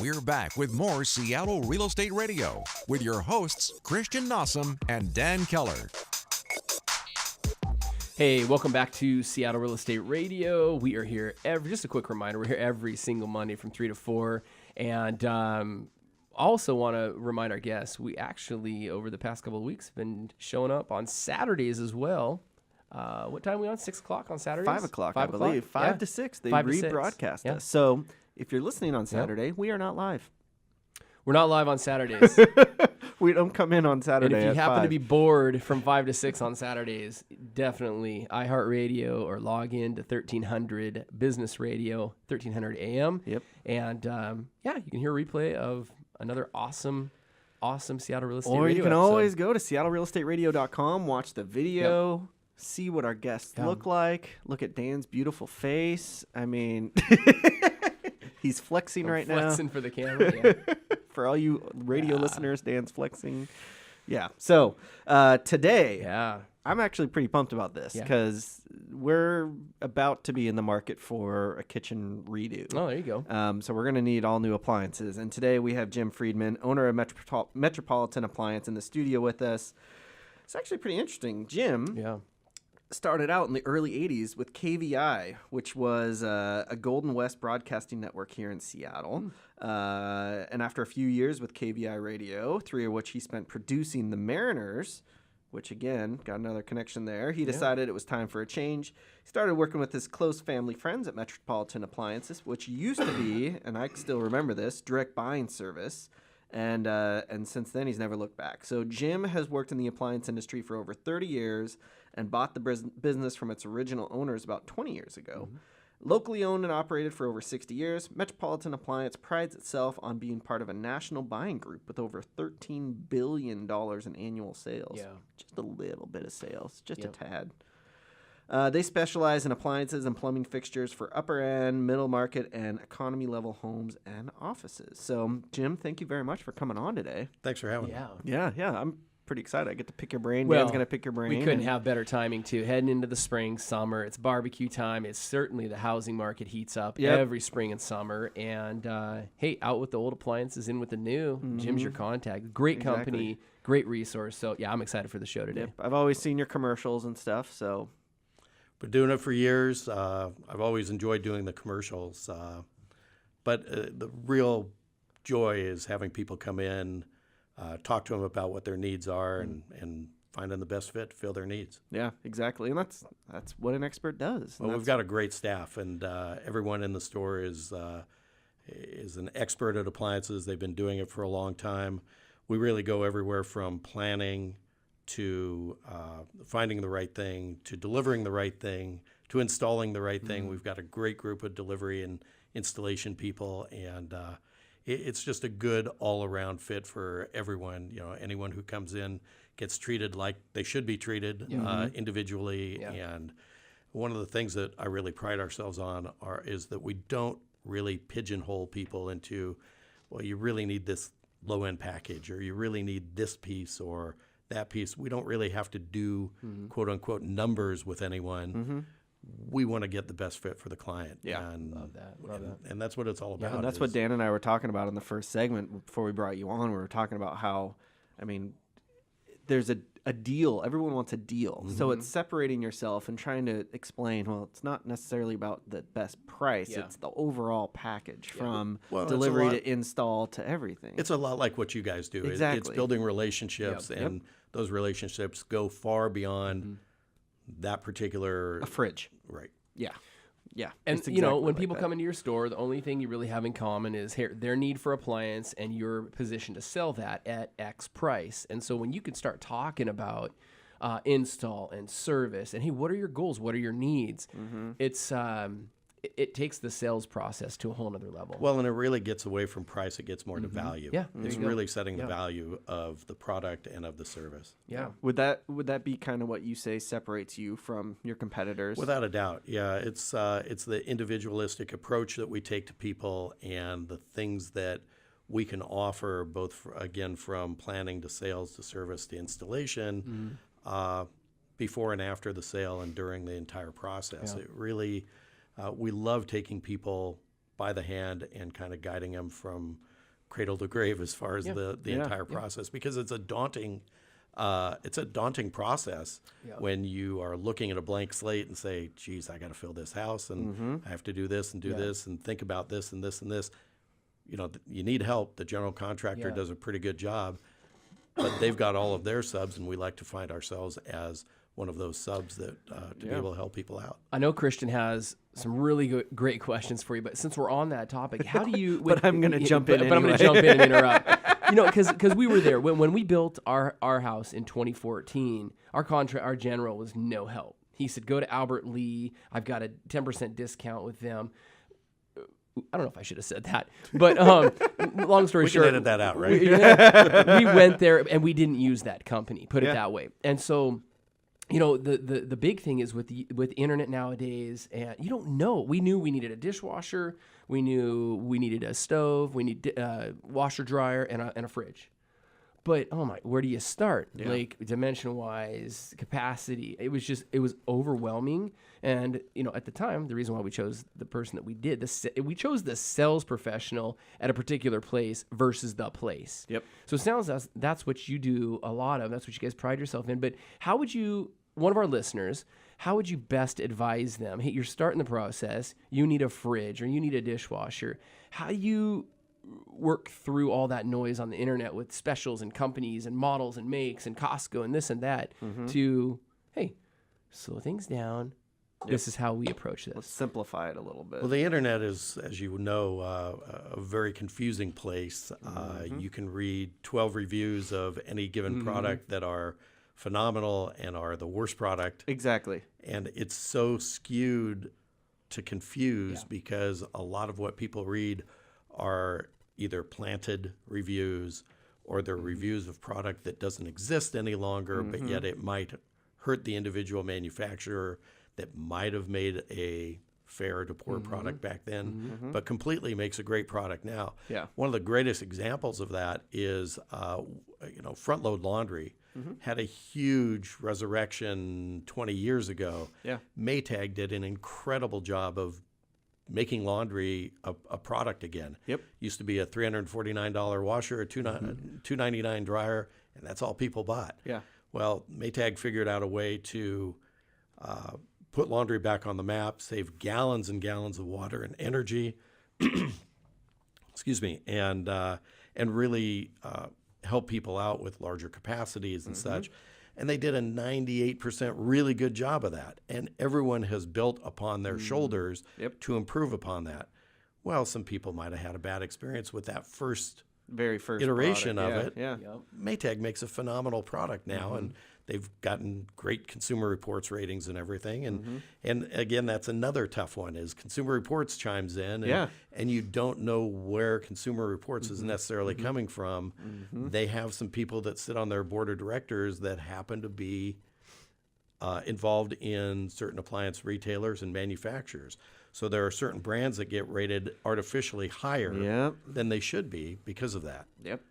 We're back with more Seattle Real Estate Radio with your hosts, Christian Nossum and Dan Keller. Hey, welcome back to Seattle Real Estate Radio. We are here just a quick reminder, we're here every single Monday from 3 to 4. And also want to remind our guests, we actually, over the past couple of weeks, have been showing up on Saturdays as well. What time are we on? 6 o'clock on Saturdays? 5 o'clock, I believe. 5 to 6, they rebroadcast us. So if you're listening on Saturday, we are not live. We're not live on Saturdays. We don't come in on Saturday. And if you happen 5. to be bored from 5 to 6 on Saturdays, definitely iHeartRadio or log in to 1300 Business Radio, 1300 AM. Yep. And you can hear a replay of another awesome Seattle Real Estate Radio Or you can episode. always go to seattlerealestateradio.com, watch the video, see what our guests look like, look at Dan's beautiful face. I mean, he's flexing right now. Flexing for the camera, yeah. For all you radio listeners, Dan's flexing. Yeah. So today, I'm actually pretty pumped about this because we're about to be in the market for a kitchen redo. Oh, there you go. So we're going to need all new appliances. And today we have Jim Freedman, owner of Metropolitan Appliance, in the studio with us. It's actually pretty interesting. Jim started out in the early 80s with KVI, which was a Golden West broadcasting network here in Seattle. And after a few years with KVI Radio, 3 of which he spent producing the Mariners, which again, got another connection there, he decided it was time for a change. He started working with his close family friends at Metropolitan Appliances, which used to be, and I still remember this, direct buying service. And since then, he's never looked back. So Jim has worked in the appliance industry for over 30 years and bought the business from its original owners about 20 years ago. Mm-hmm. Locally owned and operated for over 60 years, Metropolitan Appliance prides itself on being part of a national buying group with over $13 billion in annual sales. Yeah. Just a little bit of sales, just a tad. They specialize in appliances and plumbing fixtures for upper end, middle market, and economy level homes and offices. So, Jim, thank you very much for coming on today. Thanks for having me. Yeah. I'm pretty excited. I get to pick your brain. Well, Dan's going to pick your brain. We couldn't have better timing, too. Heading into the spring, summer, it's barbecue time. It's certainly the housing market heats up every spring and summer. And, hey, out with the old appliances, in with the new. Mm-hmm. Jim's your contact. Great company, great resource. So, yeah, I'm excited for the show today. Yep. I've always seen your commercials and stuff, so... Been doing it for years. I've always enjoyed doing the commercials. But the real joy is having people come in, talk to them about what their needs are, and finding the best fit to fill their needs. Yeah, exactly. And that's what an expert does. Well, we've got a great staff, and everyone in the store is an expert at appliances. They've been doing it for a long time. We really go everywhere from planning to finding the right thing, to delivering the right thing, to installing the right thing. We've got a great group of delivery and installation people, and it's just a good all-around fit for everyone. You know, anyone who comes in gets treated like they should be treated individually. Yeah. And one of the things that I really pride ourselves on is that we don't really pigeonhole people into, well, you really need this low-end package, or you really need this piece, or that piece. We don't really have to do quote unquote numbers with anyone. Mm-hmm. We want to get the best fit for the client. Yeah. And, Love that. And that's what it's all about. Yeah, and that's what Dan and I were talking about in the first segment before we brought you on. We were talking about how, I mean, there's a deal. Everyone wants a deal. Mm-hmm. So it's separating yourself and trying to explain, well, it's not necessarily about the best price. Yeah. It's the overall package from delivery to install to everything. It's a lot like what you guys do. Exactly. It's building relationships, and those relationships go far beyond that particular... A fridge. Right. Yeah. Yeah. And, when people come into your store, the only thing you really have in common is their need for appliance and your position to sell that at X price. And so when you can start talking about install and service and, hey, what are your goals? What are your needs? Mm-hmm. It takes the sales process to a whole nother level. Well, and it really gets away from price. It gets more to value. Yeah. It's really setting the value of the product and of the service. Yeah. Would that be kind of what you say separates you from your competitors? Without a doubt. Yeah. It's the individualistic approach that we take to people, and the things that we can offer, both from planning to sales to service to installation, before and after the sale and during the entire process. Yeah. It really... we love taking people by the hand and kind of guiding them from cradle to grave as far as the entire process, because it's a daunting process when you are looking at a blank slate and say, geez, I got to fill this house and I have to do this and do this and think about this and this and this. You know, you need help. The general contractor does a pretty good job, but they've got all of their subs, and we like to find ourselves as one of those subs that to be able to help people out. I know Christian has some really great questions for you, but since we're on that topic, how do you? But I'm going to jump in. But I'm going to jump in and interrupt. You know, because we were there when we built our house in 2014. Our general was no help. He said, "Go to Albert Lee. I've got a 10% discount with them." I don't know if I should have said that, but long story short, we can edit that out, right? We went there and we didn't use that company. Put it that way, and so. You know, the big thing is with internet nowadays, and you don't know. We knew we needed a dishwasher. We knew we needed a stove. We need washer, dryer, and a fridge. But oh my, where do you start? Yeah. Like dimension wise, capacity. It was overwhelming. And you know, at the time, the reason why we chose the person that we did, we chose the sales professional at a particular place versus the place. Yep. So it sounds that's what you do a lot of. That's what you guys pride yourself in. But how would you? One of our listeners, how would you best advise them? Hey, you're starting the process. You need a fridge or you need a dishwasher. How do you work through all that noise on the internet with specials and companies and models and makes and Costco and this and that to, hey, slow things down. Yep. This is how we approach this. Let's simplify it a little bit. Well, the internet is, as you know, a very confusing place. You can read 12 reviews of any given product that are phenomenal and are the worst product. Exactly. And it's so skewed to confuse because a lot of what people read are either planted reviews or they're reviews of product that doesn't exist any longer, but yet it might hurt the individual manufacturer that might have made a fair to poor product back then, but completely makes a great product now. Yeah. One of the greatest examples of that is, Front Load Laundry had a huge resurrection 20 years ago. Yeah. Maytag did an incredible job of making laundry a product again. Yep. Used to be a $349 washer, a $299 dryer, and that's all people bought. Yeah. Well, Maytag figured out a way to put laundry back on the map, save gallons and gallons of water and energy, excuse me, and really help people out with larger capacities and such. And they did a 98% really good job of that. And everyone has built upon their shoulders to improve upon that. Well, some people might have had a bad experience with that very first iteration product. of it. Yeah. Maytag makes a phenomenal product now, and they've gotten great Consumer Reports ratings and everything. And again, that's another tough one is Consumer Reports chimes in, and you don't know where Consumer Reports is necessarily coming from. They have some people that sit on their board of directors that happen to be involved in certain appliance retailers and manufacturers. So there are certain brands that get rated artificially higher than they should be because of that. Yep.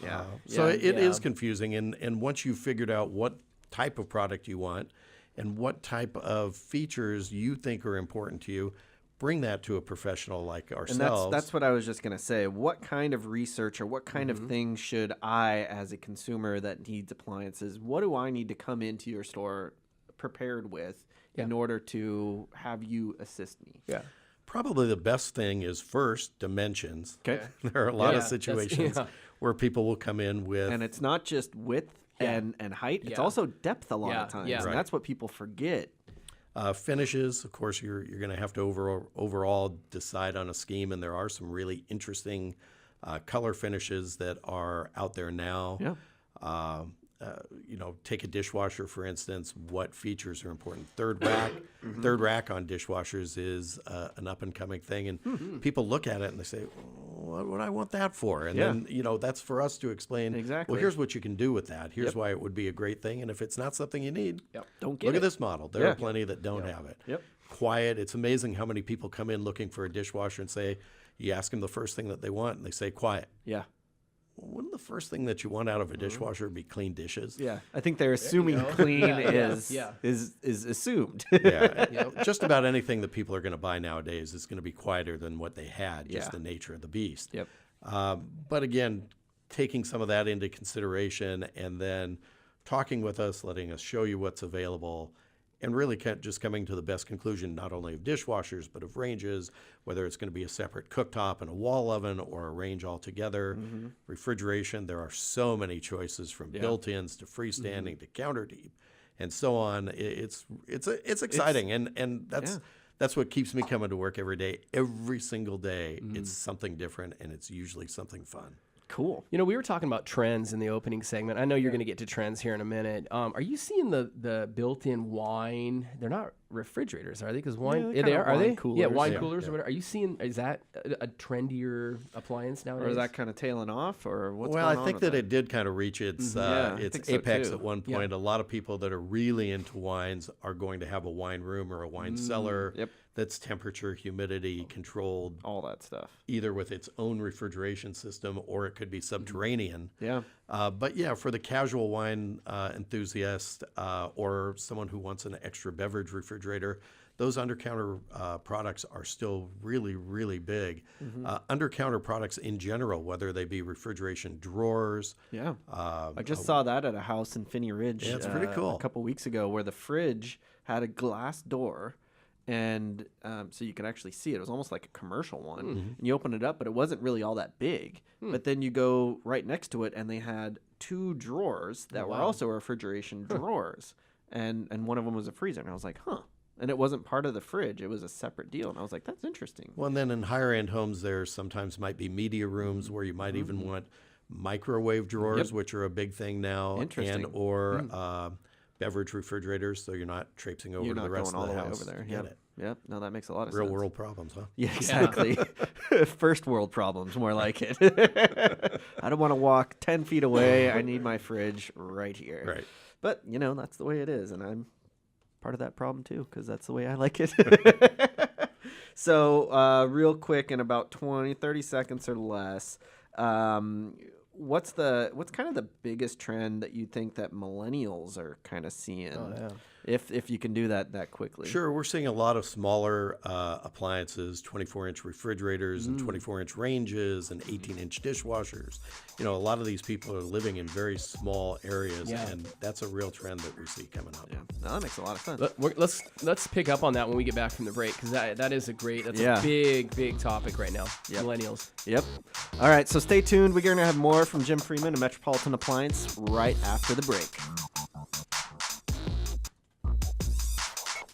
Yeah. So it is confusing. And once you've figured out what type of product you want and what type of features you think are important to you, bring that to a professional like ourselves. And that's what I was just going to say. What kind of research or what kind of things should I, as a consumer that needs appliances, what do I need to come into your store prepared with in order to have you assist me? Yeah. Probably the best thing is first dimensions. Okay. There are a lot of situations where people will come in with... And it's not just width and height. It's also depth a lot of times. Yeah. And that's what people forget. Finishes, of course, you're going to have to overall decide on a scheme, and there are some really interesting color finishes that are out there now. Yeah. Take a dishwasher, for instance. What features are important? Third rack on dishwashers is an up-and-coming thing, and people look at it and they say, what would I want that for? And then, that's for us to explain, well, here's what you can do with that. Here's why it would be a great thing, and if it's not something you need, don't get look it. at this model. There are plenty that don't have it. Yep. Quiet. It's amazing how many people come in looking for a dishwasher and say, you ask them the first thing that they want, and they say quiet. Yeah. wouldn't the first thing that you want out of a dishwasher be clean dishes? Yeah, I think they're assuming clean is assumed. Yeah, just about anything that people are going to buy nowadays is going to be quieter than what they had, just the nature of the beast. Yep. But again, taking some of that into consideration and then talking with us, letting us show you what's available, and really just coming to the best conclusion, not only of dishwashers, but of ranges, whether it's going to be a separate cooktop and a wall oven or a range altogether. Refrigeration, there are so many choices from built-ins to freestanding to counter deep and so on. It's exciting, and that's what keeps me coming to work every day. Every single day, it's something different, and it's usually something fun. Cool. You know, we were talking about trends in the opening segment. I know you're going to get to trends here in a minute. Are you seeing the built-in wine? They're not refrigerators, are they? Because wine, are they? Coolers. Yeah, wine coolers or whatever. Are you seeing? Is that a trendier appliance nowadays? Or is that kind of tailing off, or what's well, going on? I think that it did kind of reach its apex at one point. A lot of people that are really into wines are going to have a wine room or a wine cellar that's temperature, humidity controlled, all that stuff, either with its own refrigeration system or it could be subterranean. But yeah, for the casual wine enthusiast or someone who wants an extra beverage refrigerator, those under-counter products are still really, really big. Under-counter products in general, whether they be refrigeration drawers. I just saw that at a house in Finney Ridge. Yeah, it's pretty cool. A couple weeks ago, where the fridge had a glass door, and so you could actually see it. It was almost like a commercial one. And you open it up, but it wasn't really all that big. But then you go right next to it, and they had 2 drawers that were also refrigeration drawers. And one of them was a freezer. And I was like, huh. And it wasn't part of the fridge. It was a separate deal. And I was like, that's interesting. Well, and then in higher-end homes, there sometimes might be media rooms where you might even want microwave drawers, which are a big thing now. Interesting. And or beverage refrigerators, so you're not traipsing over to the rest of the house over there. to get it. Yep. No, that makes a lot of sense. Real world problems, huh? Yeah, exactly. First world problems, more like it. I don't want to walk 10 feet away. I need my fridge right here. Right. But, that's the way it is, and I'm part of that problem too, because that's the way I like it. So, real quick, in about 30 seconds or less, what's kind of the biggest trend that you think that millennials are kind of seeing? If you can do that quickly. Sure, we're seeing a lot of smaller appliances, 24-inch refrigerators and 24-inch ranges and 18-inch dishwashers. A lot of these people are living in very small areas, and that's a real trend that we see coming up. Yeah, no, that makes a lot of sense. Let's pick up on that when we get back from the break, because that is a big topic right now. Millennials. Yep. All right, so stay tuned. We're going to have more from Jim Freeman of Metropolitan Appliance right after the break.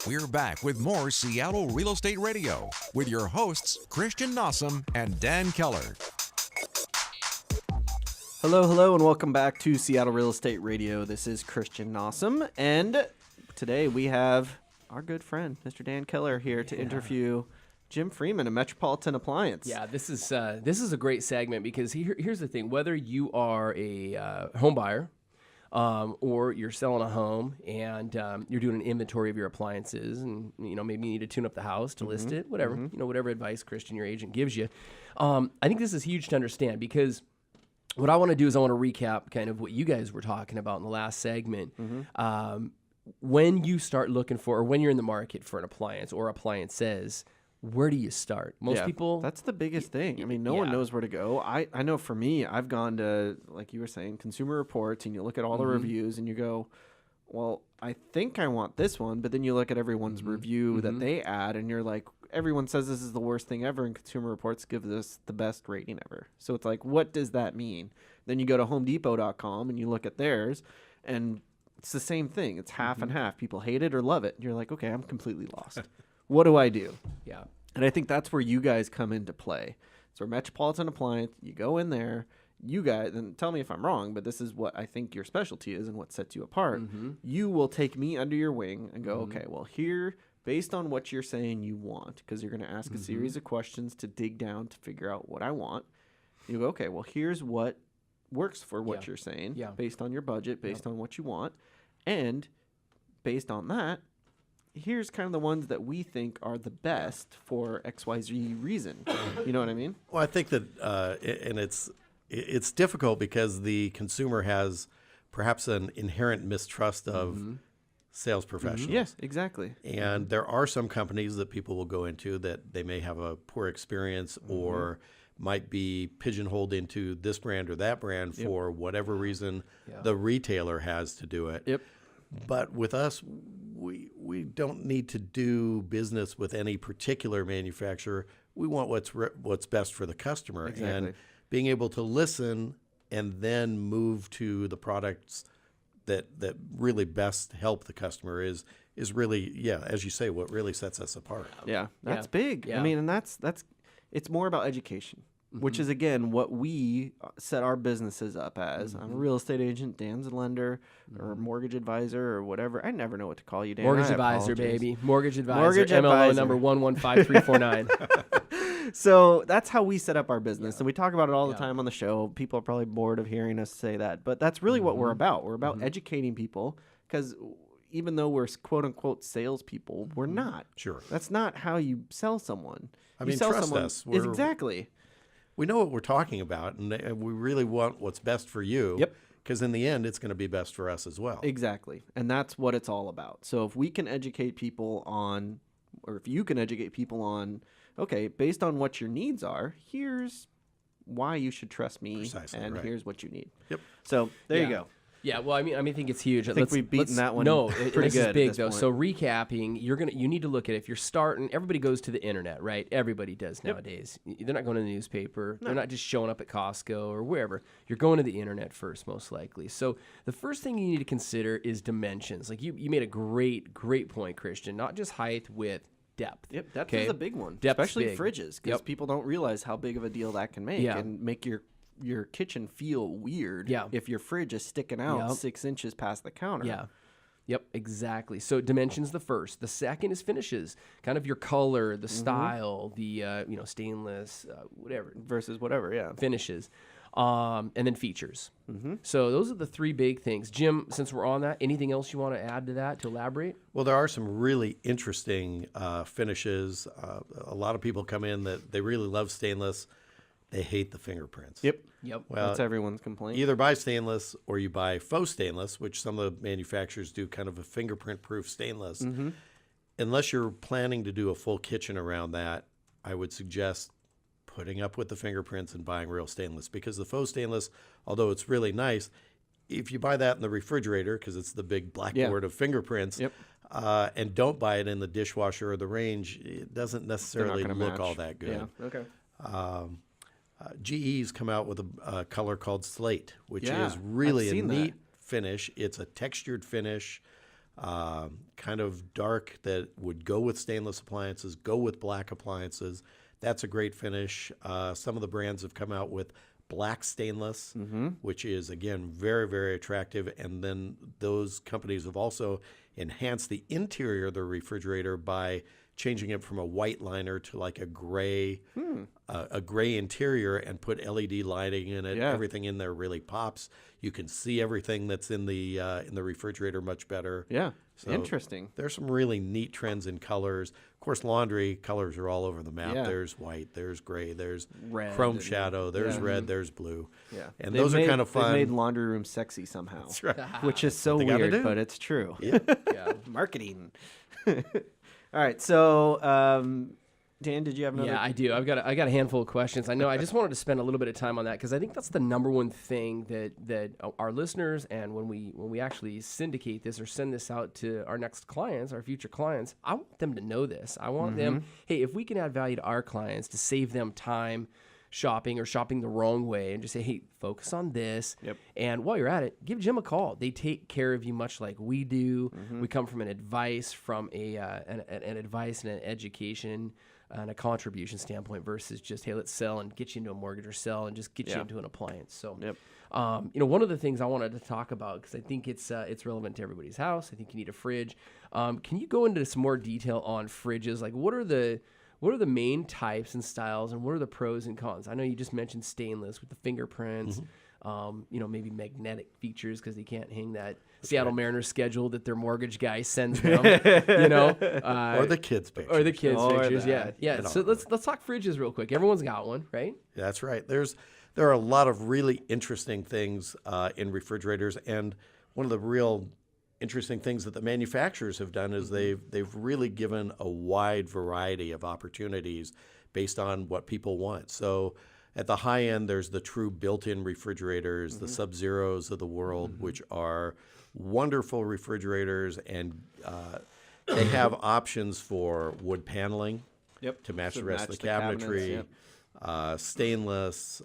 We're back with more Seattle Real Estate Radio with your hosts, Christian Nossum and Dan Keller. Hello, and welcome back to Seattle Real Estate Radio. This is Christian Nossum, and today we have our good friend, Mr. Dan Keller, here to interview Jim Freeman of Metropolitan Appliance. Yeah, this is a great segment, because here's the thing. Whether you are a home buyer, or you're selling a home and you're doing an inventory of your appliances, and maybe you need to tune up the house to list it, whatever whatever advice, Christian, your agent gives you. I think this is huge to understand, because what I want to do is I want to recap kind of what you guys were talking about in the last segment. When you start looking for, or when you're in the market for an appliance or appliances, where do you start? Most people... That's the biggest thing. I mean, no one knows where to go. I know for me, I've gone to, like you were saying, Consumer Reports, and you look at all the reviews, and you go, well, I think I want this one, but then you look at everyone's review that they add, and you're like, everyone says this is the worst thing ever, and Consumer Reports gives us the best rating ever. So it's like, what does that mean? Then you go to HomeDepot.com, and you look at theirs, and it's the same thing. It's half and half. People hate it or love it. And you're like, okay, I'm completely lost. What do I do? Yeah. And I think that's where you guys come into play. So Metropolitan Appliance, you go in there, you guys, and tell me if I'm wrong, but this is what I think your specialty is and what sets you apart. You will take me under your wing and go, okay, well, here, based on what you're saying you want, because you're going to ask a series of questions to dig down to figure out what I want. You go, okay, well, here's what works for what you're saying, based on your budget, based on what you want. And based on that, here's kind of the ones that we think are the best for XYZ reason. You know what I mean? Well, I think that, and it's difficult because the consumer has perhaps an inherent mistrust of sales professionals. Yes, exactly. And there are some companies that people will go into that they may have a poor experience or might be pigeonholed into this brand or that brand for whatever reason the retailer has to do it. Yep. But with us, we don't need to do business with any particular manufacturer. We want what's best for the customer. Exactly. And being able to listen and then move to the products that really best help the customer is really, as you say, what really sets us apart. Yeah, that's big. Yeah. I mean, and that's it's more about education, which is again what we set our businesses up as. I'm a real estate agent, Dan's a lender or a mortgage advisor or whatever. I never know what to call you, Dan. Mortgage I advisor, apologize. baby. Mortgage advisor. Mortgage MLO advisor. number 115349. So that's how we set up our business. And we talk about it all the time on the show. People are probably bored of hearing us say that. But that's really what we're about. We're about educating people because even though we're quote unquote salespeople, we're not. Sure. That's not how you sell someone. I You mean, sell trust someone, us. Exactly. We know what we're talking about, and we really want what's best for you. Yep. Because in the end, it's going to be best for us as well. Exactly. And that's what it's all about. So if we can educate people on, or if you can educate people on, okay, based on what your needs are, here's why you should trust me, Precisely, and right. here's what you need. Yep. So there you Yeah. go. Yeah, well, I think it's huge. I think we've beaten that one No, pretty this good is at big this though. point. So recapping, you need to look at it. If you're starting, everybody goes to the internet, right? Everybody does nowadays. They're not going to the newspaper. They're not just showing up at Costco or wherever. You're going to the internet first, most likely. So the first thing you need to consider is dimensions. Like you made a great point, Christian. Not just height, width, depth. Yep, depth okay? is a big one, Depth's especially big. fridges, because Yep. people don't realize how big of a deal that can make and make your kitchen feel weird if your fridge is sticking out 6 inches past the counter. Yeah. Yep, exactly. So dimensions the first. The second is finishes, kind of your color, the style, the stainless, whatever Versus whatever, finishes, and then features. So those are the three big things. Jim, since we're on that, anything else you want to add to that to elaborate? Well, there are some really interesting finishes. A lot of people come in that they really love stainless. They hate the fingerprints. Yep. Well, That's everyone's complaint. either buy stainless or you buy faux stainless, which some of the manufacturers do kind of a fingerprint-proof stainless. Unless you're planning to do a full kitchen around that, I would suggest putting up with the fingerprints and buying real stainless, because the faux stainless, although it's really nice, if you buy that in the refrigerator, because it's the big blackboard of fingerprints, and don't buy it in the dishwasher or the range, it doesn't necessarily gonna look match. all that good. Yeah. Okay. GE's come out with a color called Slate, which Yeah, is really I've a seen neat finish. It's a textured finish, kind of dark, that would go with stainless appliances, go with black appliances. That's a great finish. Some of the brands have come out with black stainless, which is, again, very, very attractive. And then those companies have also enhanced the interior of the refrigerator by changing it from a white liner to like a gray interior, and put LED lighting in it. Yeah. Everything in there really pops. You can see everything that's in the refrigerator much better. Yeah. So Interesting. There's some really neat trends in colors. Of course, laundry colors are all over the map. Yeah. There's white, there's gray, there's Red chrome and- shadow, there's red, there's blue. Yeah. And They've those are kind of They've fun. made laundry room sexy somehow. That's right. Which is so What they gotta weird, do. but it's true. Yeah. Yeah. Marketing. All right. So, Dan, did you have another? Yeah, I do. I got a handful of questions. I know. I just wanted to spend a little bit of time on that because I think that's the number one thing that our listeners, and when we actually syndicate this or send this out to our next clients, our future clients, I want them to know this. I want them, hey, if we can add value to our clients to save them time shopping or shopping the wrong way, and just say, hey, focus on this. Yep. And while you're at it, give Jim a call. They take care of you much like we do. We come from an advice, from an advice and an education and a contribution standpoint versus just, hey, let's sell and get you into a mortgage, or sell and just get you into an appliance. So, one of the things I wanted to talk about, because I think it's relevant to everybody's house. I think you need a fridge. Can you go into some more detail on fridges? Like, what are the main types and styles, and what are the pros and cons? I know you just mentioned stainless with the fingerprints. Maybe magnetic features because they can't hang that Seattle Mariners schedule that their mortgage guy sends them. Or the kids' pictures. Or the kids' Or pictures. that. Yeah. So let's talk fridges real quick. Everyone's got one, right? That's right. There's there are a lot of really interesting things in refrigerators, and one of the real interesting things that the manufacturers have done is they've really given a wide variety of opportunities based on what people want. So at the high end, there's the true built-in refrigerators, the Sub-Zeros of the world, which are wonderful refrigerators, and they have options for wood paneling to match the rest of the cabinetry, stainless,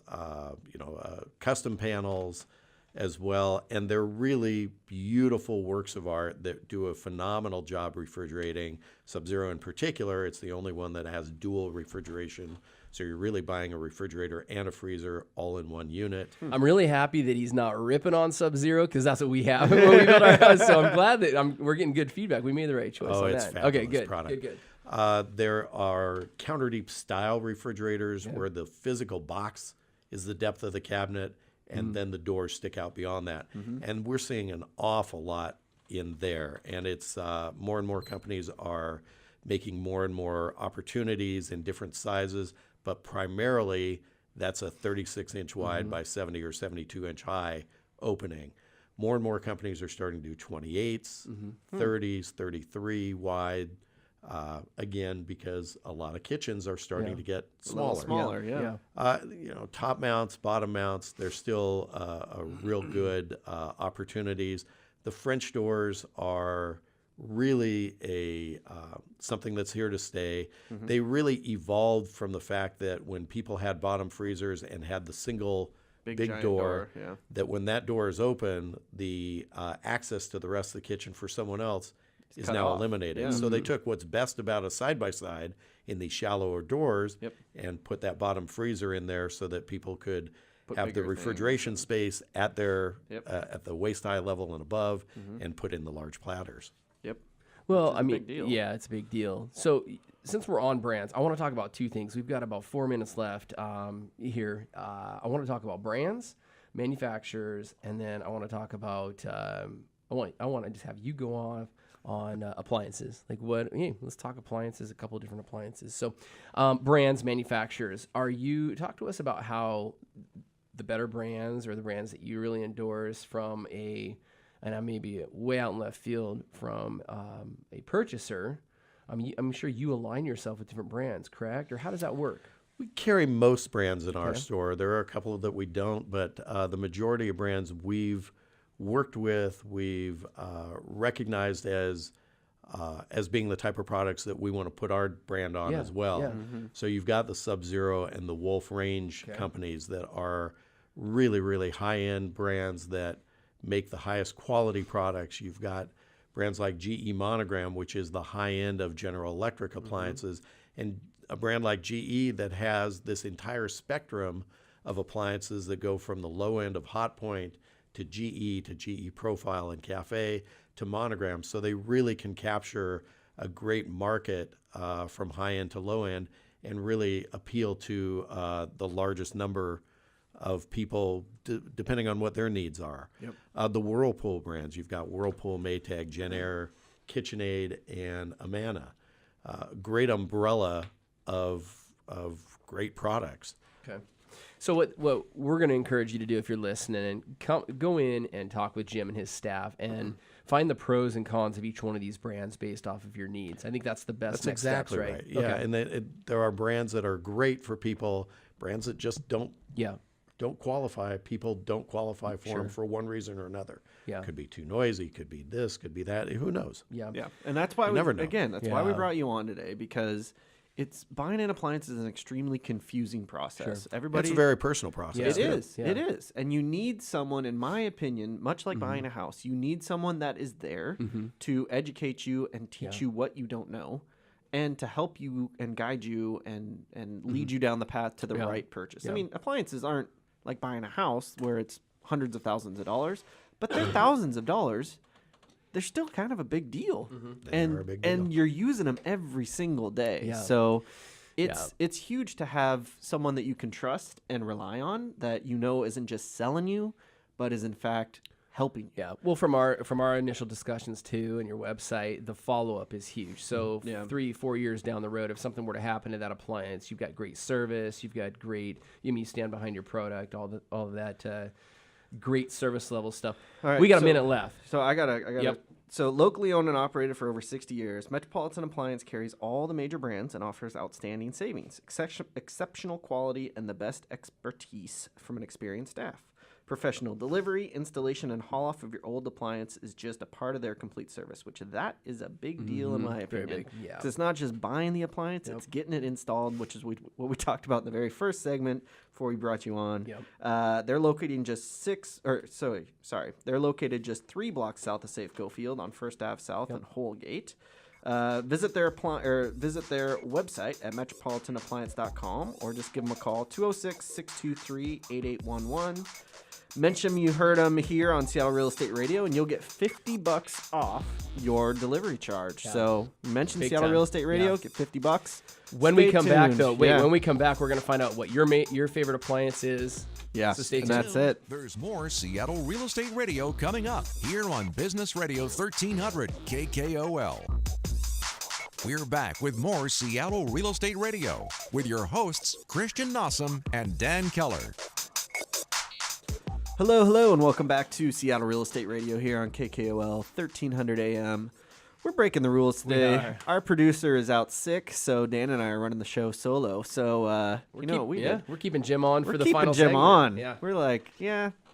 custom panels as well. And they're really beautiful works of art that do a phenomenal job refrigerating. Sub-Zero in particular, it's the only one that has dual refrigeration. So you're really buying a refrigerator and a freezer all in one unit. I'm really happy that he's not ripping on Sub-Zero, because that's what we have when we build our house. So I'm glad that we're getting good feedback. We made the right choice on it's that. fabulous Okay, good, product. good. There are counterdeep style refrigerators where the physical box is the depth of the cabinet, and then the doors stick out beyond that. And we're seeing an awful lot in there. And it's more and more companies are making more and more opportunities in different sizes, but primarily that's a 36-inch wide by 70 or 72-inch high opening. More and more companies are starting to do 28s, 30s, 33 wide, again, because a lot of kitchens are starting to get smaller. Top mounts, bottom mounts, they're still a real good opportunities. The French doors are really something that's here to stay. They really evolved from the fact that when people had bottom freezers and had the single big door, that when that door is open, the access to the rest of the kitchen for someone else is now eliminated. So they took what's best about a side-by-side in these shallower doors and put that bottom freezer in there so that people could have the refrigeration space at their at the waist-high level and above, and put in the large platters. Well, I mean, it's a big deal. So since we're on brands, I want to talk about two things. We've got about 4 minutes left here. I want to talk about brands, manufacturers, and then I want to talk about I want to just have you go on appliances. Like let's talk appliances, a couple of different appliances. So brands, manufacturers, talk to us about how the better brands or the brands that you really endorse from and I may be way out in left field from a purchaser. I'm sure you align yourself with different brands, correct? Or how does that work? We carry most brands in our store. There are a couple that we don't, but the majority of brands we've worked with, we've recognized as being the type of products that we want to put our brand on as well. So you've got the Sub-Zero and the Wolf range companies that are really, really high-end brands that make the highest quality products. You've got brands like GE Monogram, which is the high end of General Electric appliances, and a brand like GE that has this entire spectrum of appliances that go from the low end of Hotpoint to GE Profile and Cafe to Monogram. So they really can capture a great market from high end to low end and really appeal to the largest number of people, depending on what their needs are. The Whirlpool brands, you've got Whirlpool, Maytag, Genair, KitchenAid, and Amana. Great umbrella of great products. Okay. So what we're going to encourage you to do if you're listening, and go in and talk with Jim and his staff and find the pros and cons of each one of these brands based off of your needs. I think that's the best That's next exactly steps, right. Yeah, and there are brands that are great for people, brands that just don't qualify. People don't qualify for them for one reason or another. Could be too noisy, could be this, could be that. Who knows? And that's why never know. That's why we brought you on today, because buying an appliance is an extremely confusing process. It's a very personal process. It is. And you need someone, in my opinion, much like buying a house, you need someone that is there to educate you and teach you what you don't know, and to help you and guide you and lead you down the path to the right purchase. I mean, appliances aren't like buying a house where it's hundreds of thousands of dollars, but they're thousands of dollars. They're still kind of a big deal. They are a big deal. And you're using them every single day. So it's huge to have someone that you can trust and rely on, that you know isn't just selling you, but is in fact helping you. Yeah. Well, from our initial discussions too, and your website, the follow up is huge. So 3-4 years down the road, if something were to happen to that appliance, you've got great service, you've got great. You stand behind your product, all of that great service level stuff. All right, we got a minute left. So I got. Yep. So locally owned and operated for over 60 years, Metropolitan Appliance carries all the major brands and offers outstanding savings, exceptional quality, and the best expertise from an experienced staff. Professional delivery, installation, and haul-off of your old appliance is just a part of their complete service, which that is a big deal in my opinion. Very big, yeah. 'Cause it's not just buying the appliance, it's getting it installed, which is what we talked about in the very first segment before we brought you on. Yep. They're located in they're located just 3 blocks south of Safeco Field on First Ave South and Holgate. Visit their website at metropolitanappliance.com or just give them a call, 206-623-8811. Mention you heard them here on Seattle Real Estate Radio, and you'll get $50 off your delivery charge. So mention Big Seattle time. Real Estate Radio, get $50. When we Stay come back, tuned. though, when we come back, we're going to find out what your favorite appliance is. Yeah, So stay and tuned. that's it. There's more Seattle Real Estate Radio coming up here on Business Radio 1300 KKOL. We're back with more Seattle Real Estate Radio with your hosts, Christian Nossum and Dan Keller. Hello, and welcome back to Seattle Real Estate Radio here on KKOL 1300 AM. We're breaking the rules today. are. Our producer is out sick, so Dan and I are running the show solo. So, we're keeping Jim on we're for the keeping final Jim segment. on. Yeah. We're like,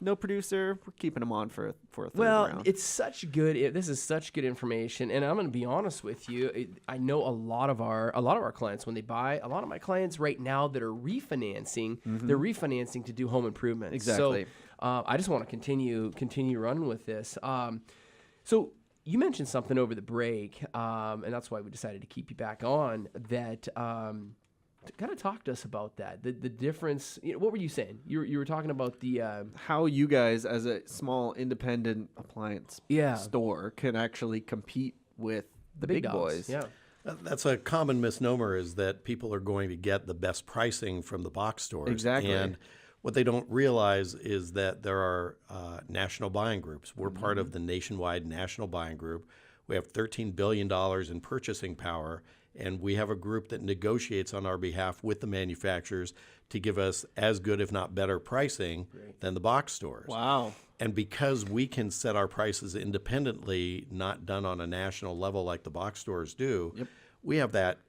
no producer. We're keeping him on for a third Well, round. it's such good. This is such good information, and I'm going to be honest with you. I know a lot of our clients when they buy. A lot of my clients right now that are refinancing, they're refinancing to do home improvements. Exactly. So I just want to continue running with this. So you mentioned something over the break, and that's why we decided to keep you back on. That kind of talk to us about that. The difference. What were you saying? You were talking about the how you guys, as a small independent appliance store, can actually compete with the big dogs. boys. Yeah. That's a common misnomer, is that people are going to get the best pricing from the box stores. Exactly. And what they don't realize is that there are national buying groups. We're part of the nationwide national buying group. We have $13 billion in purchasing power, and we have a group that negotiates on our behalf with the manufacturers to give us as good, if not better, pricing than the box stores. Wow. And because we can set our prices independently, not done on a national level like the box stores do, we have that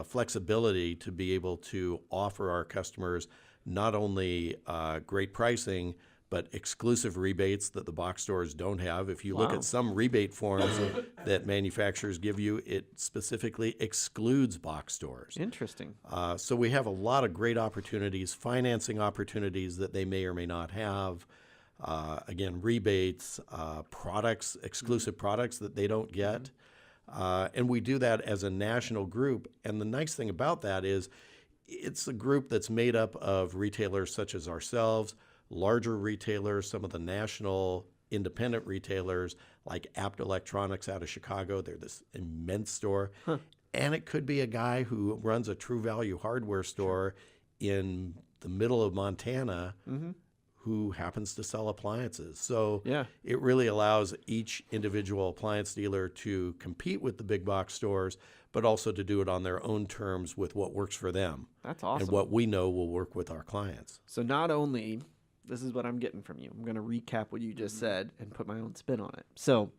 flexibility to be able to offer our customers not only great pricing, but exclusive rebates that the box stores don't have. If you look at some rebate forms that manufacturers give you, it specifically excludes box stores. Interesting. So we have a lot of great opportunities, financing opportunities that they may or may not have. Again, rebates, products, exclusive products that they don't get. And we do that as a national group. And the nice thing about that is it's a group that's made up of retailers such as ourselves, larger retailers, some of the national independent retailers like Apt Electronics out of Chicago. They're this immense store. And it could be a guy who runs a True Value hardware store in the middle of Montana who happens to sell appliances. So it really allows each individual appliance dealer to compete with the big box stores, but also to do it on their own terms with what works for them. That's awesome. And what we know will work with our clients. So not only, this is what I'm getting from you. I'm going to recap what you just said and put my own spin on it. So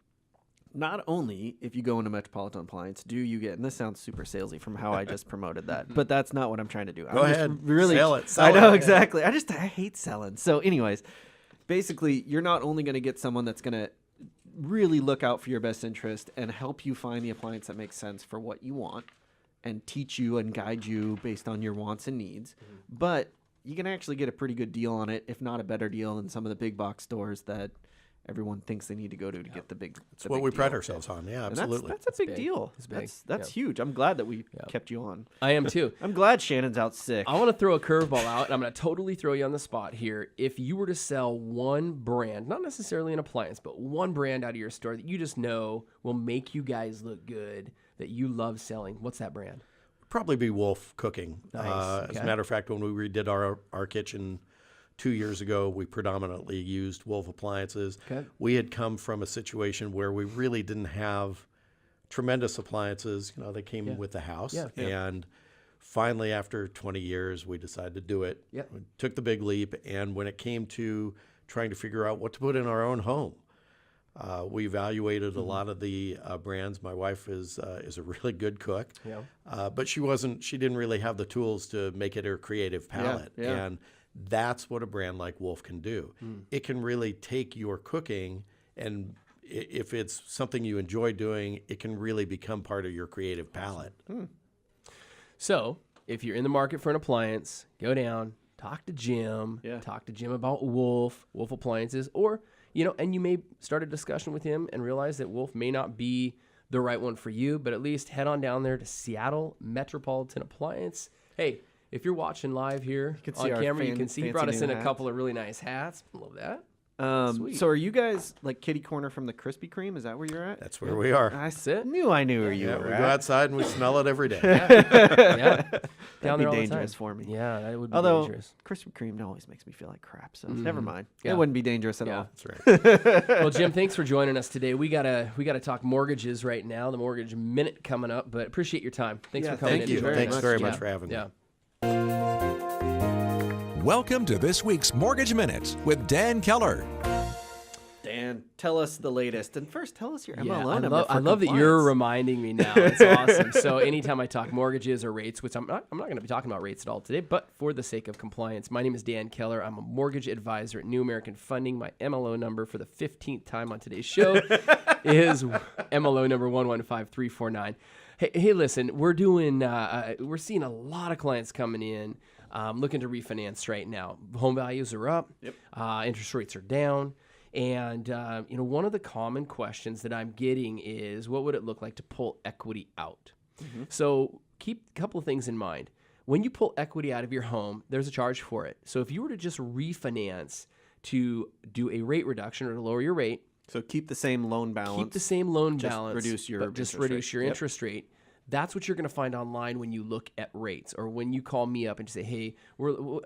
not only if you go into Metropolitan Appliance do you get, and this sounds super salesy from how I just promoted that, but that's not what I'm trying to do. Go ahead. Really, sell it. I know, exactly. I hate selling. So anyways, basically, you're not only going to get someone that's going to really look out for your best interest and help you find the appliance that makes sense for what you want and teach you and guide you based on your wants and needs, but you can actually get a pretty good deal on it, if not a better deal than some of the big box stores that everyone thinks they need to go to get the big. That's what we pride ourselves on. Yeah, absolutely. That's a big deal. It's big. That's huge. I'm glad that we kept you on. I am too. I'm glad Shannon's out sick. I want to throw a curveball out, and I'm going to totally throw you on the spot here. If you were to sell one brand, not necessarily an appliance, but one brand out of your store that you just know will make you guys look good, that you love selling, what's that brand? Probably be Wolf Cooking. Nice. As a matter of fact, when we redid our kitchen 2 years ago, we predominantly used Wolf appliances. Okay. We had come from a situation where we really didn't have tremendous appliances. They came with the house. Yeah. And finally, after 20 years, we decided to do it. Yep. We took the big leap. And when it came to trying to figure out what to put in our own home, we evaluated a lot of the brands. My wife is a really good cook, but she didn't really have the tools to make it her creative palette. Yeah. And that's what a brand like Wolf can do. It can really take your cooking, and if it's something you enjoy doing, it can really become part of your creative palette. So if you're in the market for an appliance, go down, talk to Jim, talk to Jim about Wolf appliances, or, and you may start a discussion with him and realize that Wolf may not be the right one for you, but at least head on down there to Seattle Metropolitan Appliance. Hey, if you're watching live here on camera, you can see he brought us in a couple of really nice hats. Love that. So are you guys like kitty corner from the Krispy Kreme? Is that where you're at? That's where we are. Knew I knew where you were we at. go outside and we smell it every day. Down That'd there be all dangerous the time. for me. Yeah, that would be Although dangerous. Krispy Kreme always makes me feel like crap, so never mind. Yeah. It wouldn't be dangerous at all. That's right. Well, Jim, thanks for joining us today. We gotta talk mortgages right now. The mortgage minute coming up, but appreciate your time. Thanks for coming Thank in. you. Thanks very much for having me. Yeah. Welcome to this week's Mortgage Minute with Dan Keller. Dan, tell us the latest. And first, tell us your Yeah, MLO number. I love that you're reminding me now. It's awesome. So anytime I talk mortgages or rates, which I'm not going to be talking about rates at all today, but for the sake of compliance, my name is Dan Keller. I'm a mortgage advisor at New American Funding. My MLO number for the 15th time on today's show is MLO number 115349. Hey, listen, we're seeing a lot of clients coming in looking to refinance right now. Home values are up. Yep. Interest rates are down. And, one of the common questions that I'm getting is, what would it look like to pull equity out? Mm-hmm. So keep a couple of things in mind. When you pull equity out of your home, there's a charge for it. So if you were to just refinance to do a rate reduction or to lower your rate, so keep the same loan balance. Reduce your interest rate. That's what you're going to find online when you look at rates, or when you call me up and say, hey,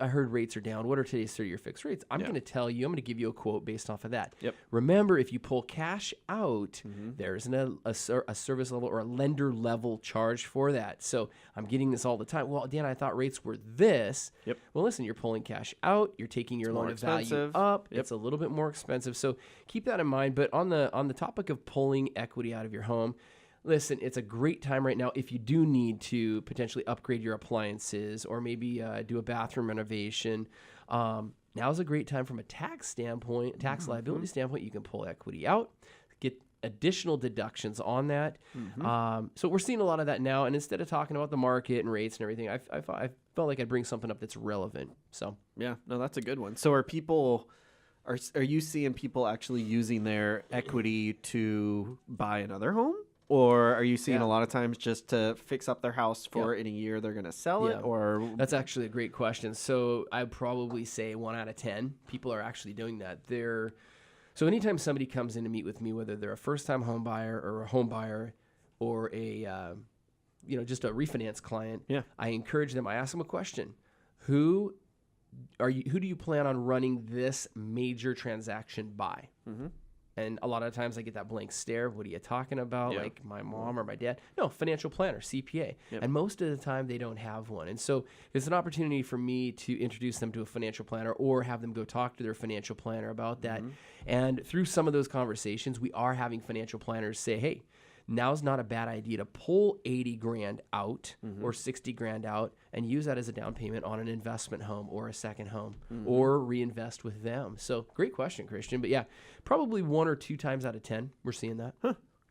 I heard rates are down. What are today's 30-year fixed rates? I'm going to tell you, I'm going to give you a quote based off of that. Yep. Remember, if you pull cash out, there's a service level or a lender level charge for that. So I'm getting this all the time. Well, Dan, I thought rates were this. Yep. Well, listen, you're pulling cash out. You're taking your loan of value up. Yep. It's a little bit more expensive. So keep that in mind. But on the topic of pulling equity out of your home, listen, it's a great time right now if you do need to potentially upgrade your appliances or maybe do a bathroom renovation. Now's a great time from a tax standpoint, tax liability standpoint. You can pull equity out, get additional deductions on that. So we're seeing a lot of that now. And instead of talking about the market and rates and everything, I felt like I'd bring something up that's relevant. So yeah, no, that's a good one. So are you seeing people actually using their equity to buy another home? Or are you seeing a lot of times just to fix up their house for in a year they're going to sell it? Or that's actually a great question. So I'd probably say 1 out of 10 people are actually doing that. So anytime somebody comes in to meet with me, whether they're a first-time home buyer or a home buyer or a just a refinance client, I encourage them. I ask them a question: Who do you plan on running this major transaction by? And a lot of times I get that blank stare. What are you talking about? Like my mom or my dad? No, financial planner, CPA. And most of the time they don't have one. And so it's an opportunity for me to introduce them to a financial planner or have them go talk to their financial planner about that. And through some of those conversations, we are having financial planners say, hey, now's not a bad idea to pull 80 grand out or 60 grand out and use that as a down payment on an investment home or a second home or reinvest with them. So great question, Christian. But yeah, probably 1 or 2 times out of 10, we're seeing that.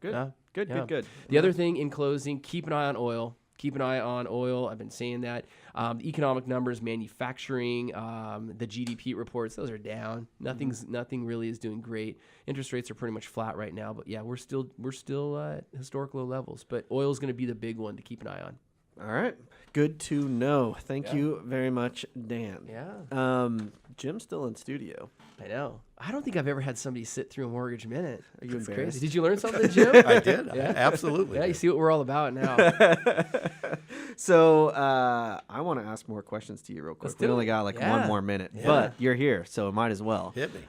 Good. Good. The other thing in closing, keep an eye on oil. Keep an eye on oil. I've been saying that. The economic numbers, manufacturing, the GDP reports, those are down. Nothing really is doing great. Interest rates are pretty much flat right now. But yeah, we're still at historic low levels. But oil is going to be the big one to keep an eye on. All right. Good to know. Thank you very much, Dan. Yeah. Jim's still in studio. I know. I don't think I've ever had somebody sit through a mortgage minute. Are you That's embarrassed? crazy. Did you learn something, Jim? I did. Yeah. Absolutely. Yeah, you see what we're all about now. So I want to ask more questions to you real quick. Let's We do only it. got like Yeah. one more minute, Yeah. but you're here, so it might as well. Hit me.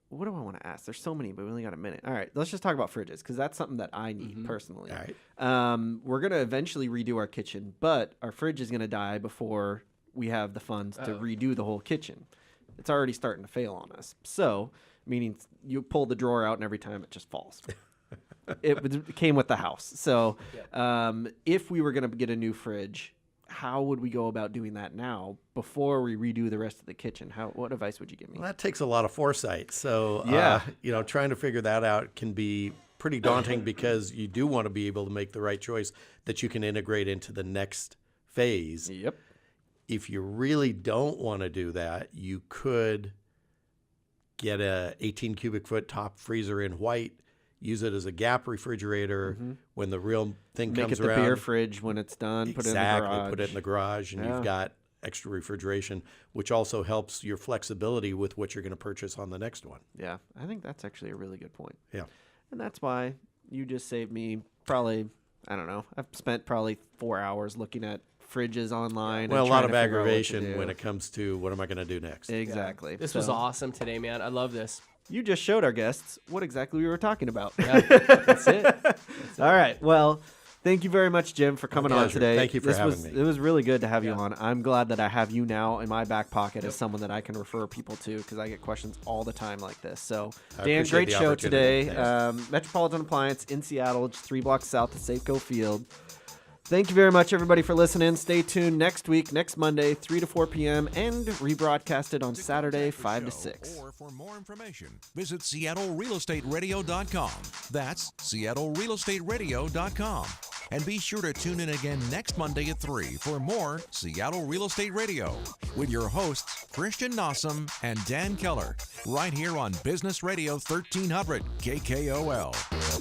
What do I want to ask? There's so many, but we only got a minute. All right, let's just talk about fridges because that's something that I need personally. All right. We're gonna eventually redo our kitchen, but our fridge is gonna die before we have the funds to redo the whole kitchen. It's already starting to fail on us. So, meaning you pull the drawer out and every time it just falls. It came with the house. So, if we were gonna get a new fridge, how would we go about doing that now before we redo the rest of the kitchen? What advice would you give me? Well, that takes a lot of foresight. So, Yeah. Trying to figure that out can be pretty daunting because you do want to be able to make the right choice that you can integrate into the next phase. Yep. If you really don't want to do that, you could get a 18 cubic foot top freezer in white, use it as a gap refrigerator when the real thing Make comes it the around. beer fridge when it's done. Put it in the garage. Put it in the garage, and you've got extra refrigeration, which also helps your flexibility with what you're going to purchase on the next one. Yeah, I think that's actually a really good point. Yeah. And that's why you just saved me probably, I don't know, I've spent probably 4 hours looking at fridges online. Well, and a lot trying of to figure out what to aggravation do. when it comes to what am I going to do next. Exactly. This was So, awesome today, man. I love this. You just showed our guests what exactly we were talking about. Yeah, that's it. All right. Well, thank you very much, Jim, for coming on pleasure. today. Thank you for having me. It was really good to have you on. I'm glad that I have you now in my back pocket as someone that I can refer people to because I get questions all the time like this. So, I Dan, appreciate great the show opportunity. today. Thanks. Metropolitan Appliance in Seattle, just 3 blocks south of Safeco Field. Thank you very much, everybody, for listening. Stay tuned next week, next Monday, 3 to 4 p.m., and rebroadcasted on Saturday, 5 to 6. Or for more information, visit SeattleRealEstateRadio.com. That's SeattleRealEstateRadio.com. And be sure to tune in again next Monday at 3 for more Seattle Real Estate Radio with your hosts, Christian Nossum and Dan Keller, right here on Business Radio 1300 KKOL.